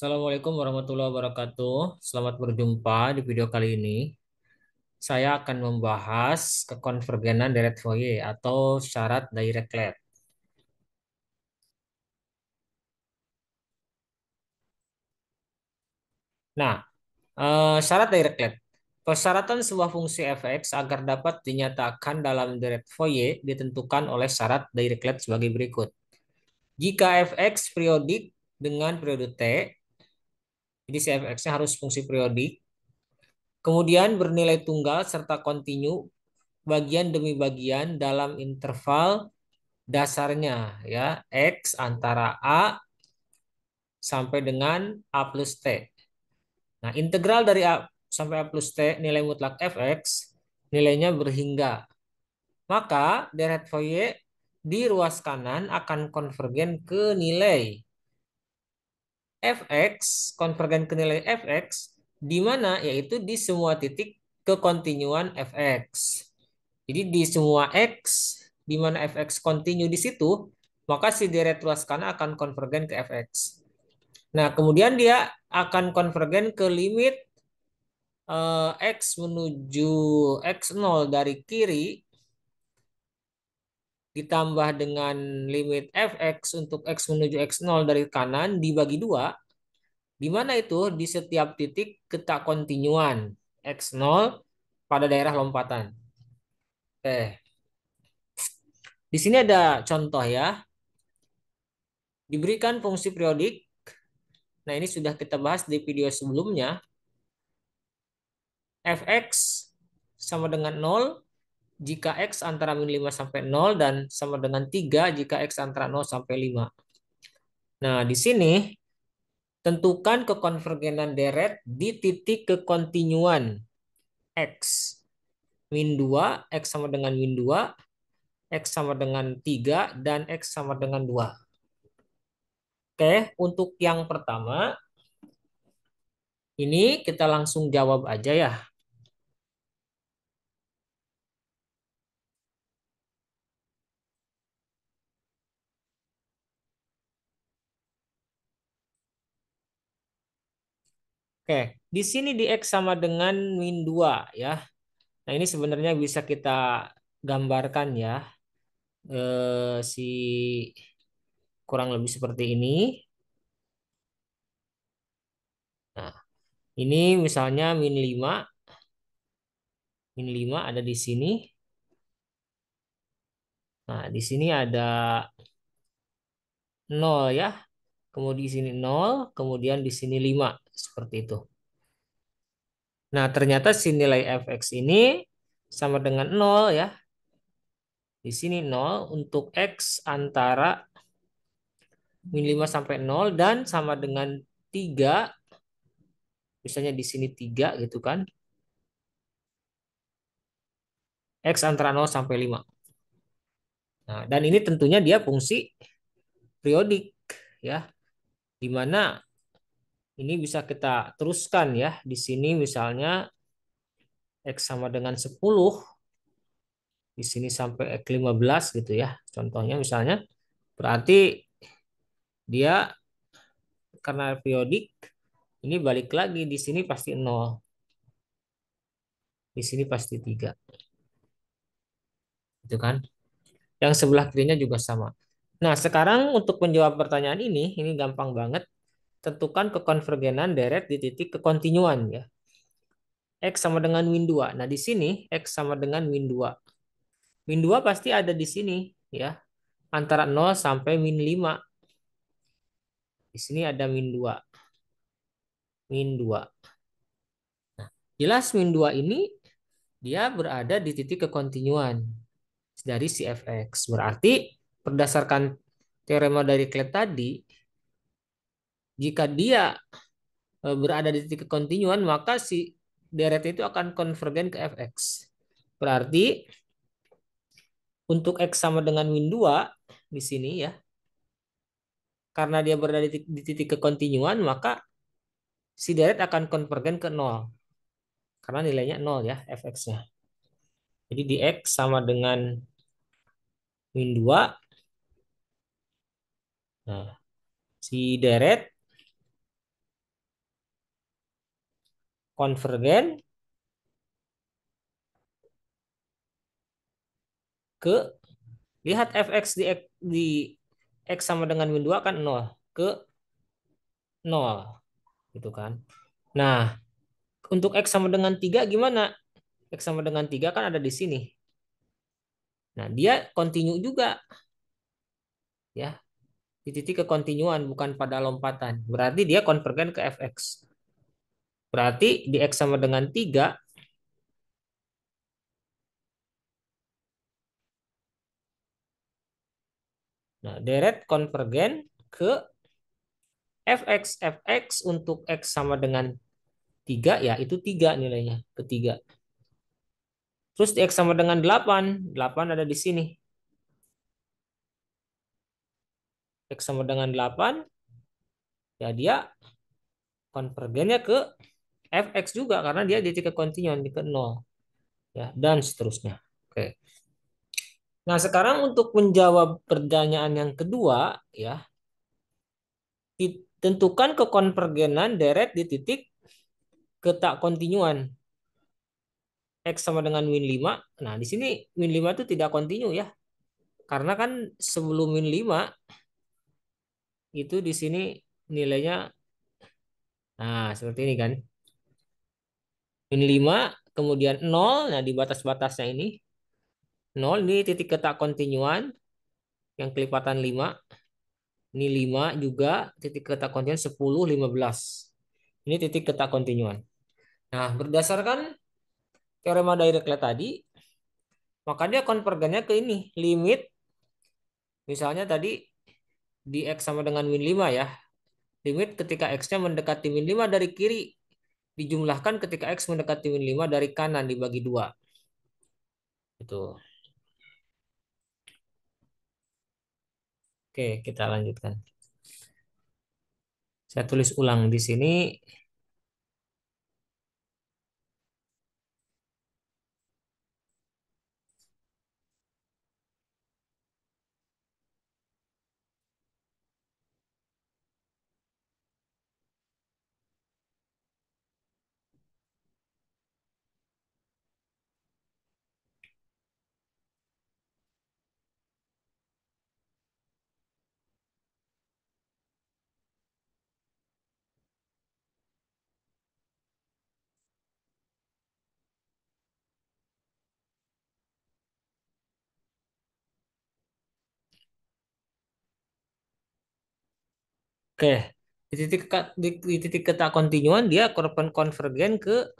Assalamualaikum warahmatullahi wabarakatuh. Selamat berjumpa di video kali ini. Saya akan membahas kekonvergenan deret Fourier atau syarat Dirichlet. Nah, syarat Dirichlet. Persyaratan sebuah fungsi f(x) agar dapat dinyatakan dalam deret Fourier ditentukan oleh syarat Dirichlet sebagai berikut. Jika f(x) periodik dengan periode t, jadi si f(x)-nya harus fungsi periodik, kemudian bernilai tunggal serta kontinu bagian demi bagian dalam interval dasarnya ya X antara A sampai dengan A plus T. Nah, integral dari A sampai A plus T nilai mutlak fx nilainya berhingga. Maka deret Fourier di ruas kanan akan konvergen ke nilai fx, konvergen ke nilai fx di mana yaitu di semua titik kekontinuan fx. Jadi di semua x di mana fx kontinu di situ, maka si deret ruas kanan akan konvergen ke fx. Nah, kemudian dia akan konvergen ke limit x menuju x0 dari kiri ditambah dengan limit fx untuk x menuju x0 dari kanan dibagi dua, di mana itu di setiap titik ketak kontinuan x0 pada daerah lompatan. Oke, di sini ada contoh ya. Diberikan fungsi periodik. Nah, ini sudah kita bahas di video sebelumnya. Fx sama dengan 0 jika x antara min 5 sampai 0 dan sama dengan 3 jika x antara 0 sampai 5. Nah, di sini tentukan kekonvergenan deret di titik kekontinuan x. Min 2, x sama dengan min 2, x sama dengan 3, dan x sama dengan 2. Oke, untuk yang pertama, ini kita langsung jawab aja ya. Oke, di sini di X sama dengan min 2 ya. Nah, ini sebenarnya bisa kita gambarkan ya. Si kurang lebih seperti ini. Nah, ini misalnya min 5 ada di sini. Nah, di sini ada 0 ya. Kemudian di sini 0, kemudian di sini 5 seperti itu. Nah, ternyata si nilai fx ini sama dengan 0 ya. Di sini 0 untuk x antara min 5 sampai 0 dan sama dengan 3, misalnya di sini 3 gitu kan. X antara 0 sampai 5. Nah, dan ini tentunya dia fungsi periodik ya. Di mana ini bisa kita teruskan ya. Di sini misalnya X sama dengan 10, di sini sampai X 15 gitu ya. Contohnya misalnya berarti dia karena periodik ini balik lagi di sini pasti 0. Di sini pasti 3. Gitu kan? Yang sebelah kirinya juga sama. Nah, sekarang untuk menjawab pertanyaan ini gampang banget. Tentukan kekonvergenan deret di titik kekontinuan ya. X sama dengan min 2. Nah, di sini X sama dengan min 2. Min 2 pasti ada di sini ya. Antara 0 sampai min 5. Di sini ada min 2. Min 2. Nah, jelas min 2 ini dia berada di titik kekontinuan dari si fx. Berarti berdasarkan teorema dari Dirichlet tadi, jika dia berada di titik kekontinuan, maka si deret itu akan konvergen ke fx. Berarti untuk x sama dengan min 2 di sini ya, karena dia berada di titik kekontinuan, maka si deret akan konvergen ke 0. Karena nilainya 0 ya, fx-nya. Jadi di x sama dengan min 2. Nah, si deret konvergen ke, lihat fx di x sama dengan min 2 kan nol, ke nol gitu kan. Nah, untuk x sama dengan 3 gimana? X sama dengan 3 kan ada di sini. Nah, dia kontinu juga ya, di titik kekontinuan bukan pada lompatan. Berarti dia konvergen ke fx. Berarti di x sama dengan 3, nah deret konvergen ke fx. Fx untuk x sama dengan 3 ya itu 3 nilainya, ketiga. Terus di x sama dengan 8, 8 ada di sini. X sama dengan 8, ya dia konvergennya ke fx juga karena dia di titik kontinuan di ke 0 ya, dan seterusnya. Oke. Nah, sekarang untuk menjawab pertanyaan yang kedua ya, tentukan kekonvergenan deret di titik ketak kontinuan x sama dengan min 5. Nah, di sini min 5 itu tidak kontinu ya. Karena kan sebelum min 5 itu di sini nilainya, nah seperti ini kan. Min 5 kemudian nol, nah di batas-batasnya ini nol, ini titik ketak kontinuan yang kelipatan 5. Ini 5 juga titik ketak kontinuan 10, 15. Ini titik ketak kontinuan. Nah, berdasarkan teorema Dirichlet tadi, maka dia konvergennya ke ini, limit misalnya tadi di x sama dengan min 5 ya. Limit ketika x-nya mendekati min 5 dari kiri dijumlahkan ketika x mendekati min 5 dari kanan dibagi 2. Itu. Oke, kita lanjutkan. Saya tulis ulang di sini. Oke, di titik ketak kontinuan dia konvergen ke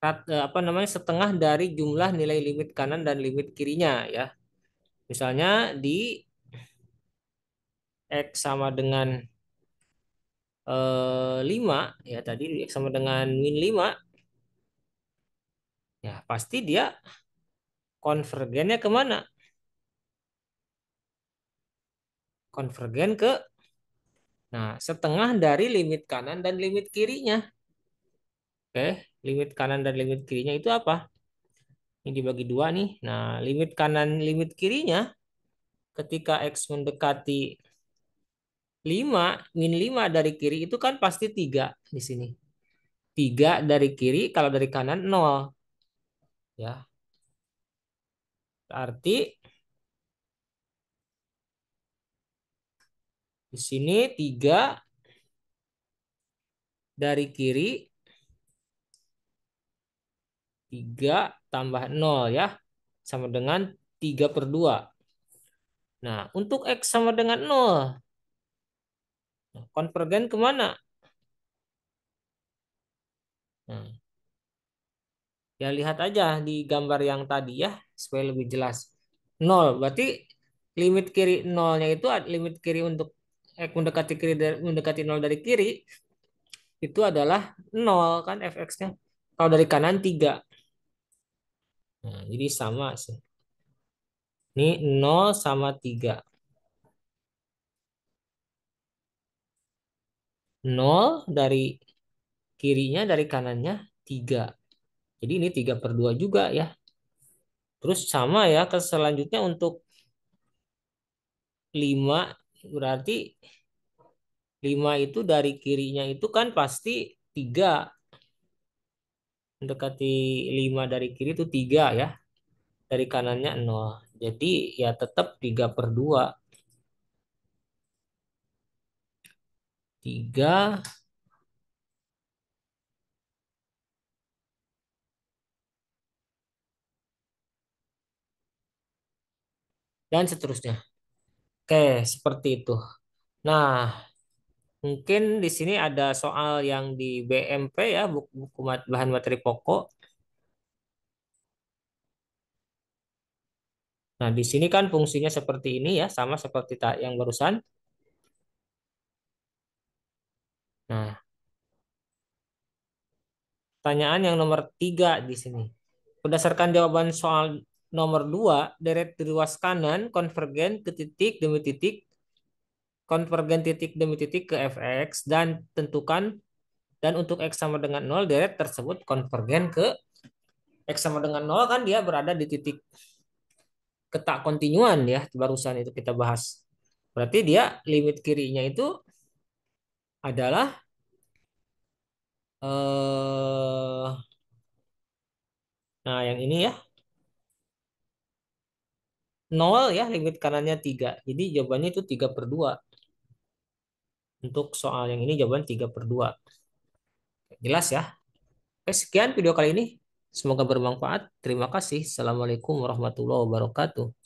apa namanya, setengah dari jumlah nilai limit kanan dan limit kirinya ya. Misalnya di x sama dengan 5 ya, tadi x sama dengan min 5 ya, pasti dia konvergennya kemana? Konvergen ke, nah, setengah dari limit kanan dan limit kirinya. Oke, limit kanan dan limit kirinya itu apa? Ini dibagi 2 nih. Nah, limit kanan limit kirinya ketika x mendekati 5, min 5 dari kiri itu kan pasti 3 di sini. 3 dari kiri, kalau dari kanan 0 ya. Berarti di sini 3 dari kiri, 3 tambah 0 ya, sama dengan 3/2. Nah, untuk x sama dengan 0, konvergen kemana? Nah, ya lihat aja di gambar yang tadi ya, supaya lebih jelas. 0, berarti limit kiri nolnya itu, limit kiri untuk x mendekati kiri mendekati 0 dari kiri, itu adalah 0 kan fx-nya. Kalau dari kanan 3. Nah, jadi sama sih. Ini 0 sama 3. 0 dari kirinya, dari kanannya 3. Jadi ini 3/2 juga ya. Terus sama ya ke selanjutnya untuk 5, berarti 5 itu dari kirinya itu kan pasti 3. Mendekati 5 dari kiri itu 3 ya. Dari kanannya 0. Jadi ya tetap 3/2. 3 dan seterusnya. Oke, seperti itu. Nah, mungkin di sini ada soal yang di BMP ya, buku bahan materi pokok. Nah, di sini kan fungsinya seperti ini ya, sama seperti yang barusan. Nah, pertanyaan yang nomor 3 di sini. Berdasarkan jawaban soal nomor 2, deret di ruas kanan konvergen ke titik demi titik, konvergen titik demi titik ke fx, dan tentukan dan untuk x sama dengan 0, deret tersebut konvergen ke x sama dengan 0 kan dia berada di titik ketak kontinuan ya, barusan itu kita bahas. Berarti dia limit kirinya itu adalah nah yang ini ya 0 ya, limit kanannya 3. Jadi jawabannya itu 3/2. Untuk soal yang ini jawaban 3/2. Jelas ya? Oke, sekian video kali ini. Semoga bermanfaat. Terima kasih. Assalamualaikum warahmatullahi wabarakatuh.